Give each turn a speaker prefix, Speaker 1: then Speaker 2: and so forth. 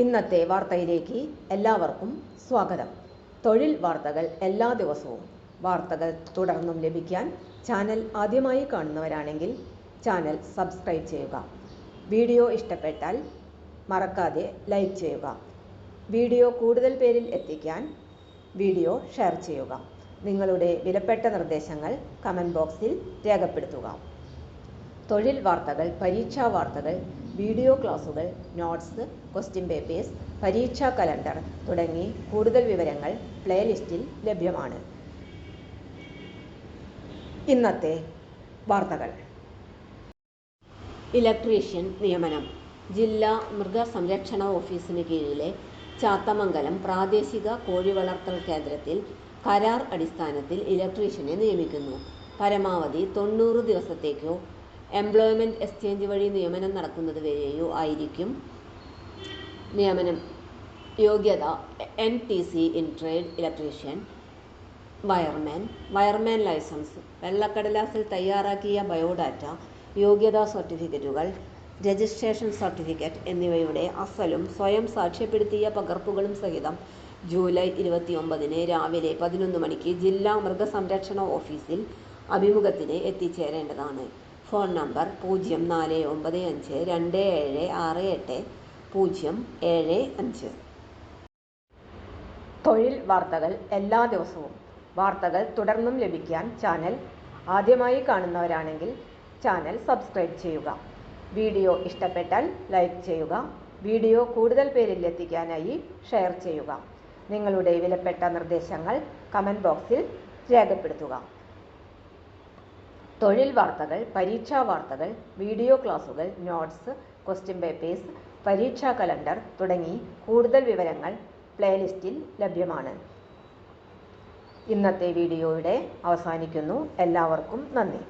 Speaker 1: ഇന്നത്തെ വാർത്തയിലേക്ക് എല്ലാവർക്കും സ്വാഗതം. തൊഴിൽ വാർത്തകൾ എല്ലാ ദിവസവും വാർത്തകൾ തുടർന്നും ലഭിക്കാൻ ചാനൽ ആദ്യമായി കാണുന്നവരാണെങ്കിൽ ചാനൽ സബ്സ്ക്രൈബ് ചെയ്യുക. വീഡിയോ ഇഷ്ടപ്പെട്ടാൽ മറക്കാതെ ലൈക്ക് ചെയ്യുക. വീഡിയോ കൂടുതൽ പേരിൽ എത്തിക്കാൻ വീഡിയോ ഷെയർ ചെയ്യുക. നിങ്ങളുടെ വിലപ്പെട്ട നിർദ്ദേശങ്ങൾ കമൻറ്റ് ബോക്സിൽ രേഖപ്പെടുത്തുക. തൊഴിൽ വാർത്തകൾ, പരീക്ഷാ വാർത്തകൾ, വീഡിയോ ക്ലാസുകൾ, നോട്ട്സ്, ക്വസ്റ്റ്യൻ പേപ്പേഴ്സ്, പരീക്ഷാ കലണ്ടർ തുടങ്ങി കൂടുതൽ വിവരങ്ങൾ പ്ലേലിസ്റ്റിൽ ലഭ്യമാണ്. ഇന്നത്തെ വാർത്തകൾ. ഇലക്ട്രീഷ്യൻ നിയമനം. ജില്ലാ മൃഗസംരക്ഷണ ഓഫീസിന് കീഴിലെ ചാത്തമംഗലം പ്രാദേശിക കോഴി വളർത്തൽ കേന്ദ്രത്തിൽ കരാർ അടിസ്ഥാനത്തിൽ ഇലക്ട്രീഷ്യനെ നിയമിക്കുന്നു. പരമാവധി 90 ദിവസത്തേക്കോ എംപ്ലോയ്മെന്റ് എക്സ്ചേഞ്ച് വഴി നിയമനം നടക്കുന്നതുവരെയോ ആയിരിക്കും നിയമനം. യോഗ്യത: NTC in trade electrician, wireman licence, വെള്ളക്കടലാസിൽ തയ്യാറാക്കിയ ബയോഡാറ്റ, യോഗ്യതാ സർട്ടിഫിക്കറ്റുകൾ, രജിസ്ട്രേഷൻ സർട്ടിഫിക്കറ്റ് എന്നിവയുടെ അസലും സ്വയം സാക്ഷ്യപ്പെടുത്തിയ പകർപ്പുകളും സഹിതം ജൂലൈ 29 രാവിലെ 11 മണിക്ക് ജില്ലാ മൃഗസംരക്ഷണ ഓഫീസിൽ അഭിമുഖത്തിന് എത്തിച്ചേരേണ്ടതാണ്. Phone number 049527608075. തൊഴിൽ വാർത്തകൾ എല്ലാ ദിവസവും വാർത്തകൾ തുടർന്നും ലഭിക്കാൻ ചാനൽ ആദ്യമായി കാണുന്നവരാണെങ്കിൽ ചാനൽ സബ്സ്ക്രൈബ് ചെയ്യുക. വീഡിയോ ഇഷ്ടപ്പെട്ടാൽ ലൈക്ക് ചെയ്യുക. വീഡിയോ കൂടുതൽ പേരിൽ എത്തിക്കാനായി ഷെയർ ചെയ്യുക. നിങ്ങളുടെ വിലപ്പെട്ട നിർദ്ദേശങ്ങൾ കമൻറ്റ് ബോക്സിൽ രേഖപ്പെടുത്തുക. തൊഴിൽ വാർത്തകൾ, പരീക്ഷാ വാർത്തകൾ, വീഡിയോ ക്ലാസുകൾ, നോട്ട്സ്, ക്വസ്റ്റ്യൻ പേപ്പേഴ്സ്, പരീക്ഷാ കലണ്ടർ തുടങ്ങി കൂടുതൽ വിവരങ്ങൾ പ്ലേലിസ്റ്റിൽ ലഭ്യമാണ്. ഇന്നത്തെ വീഡിയോയുടെ അവസാനിക്കുന്നു. എല്ലാവർക്കും നന്ദി.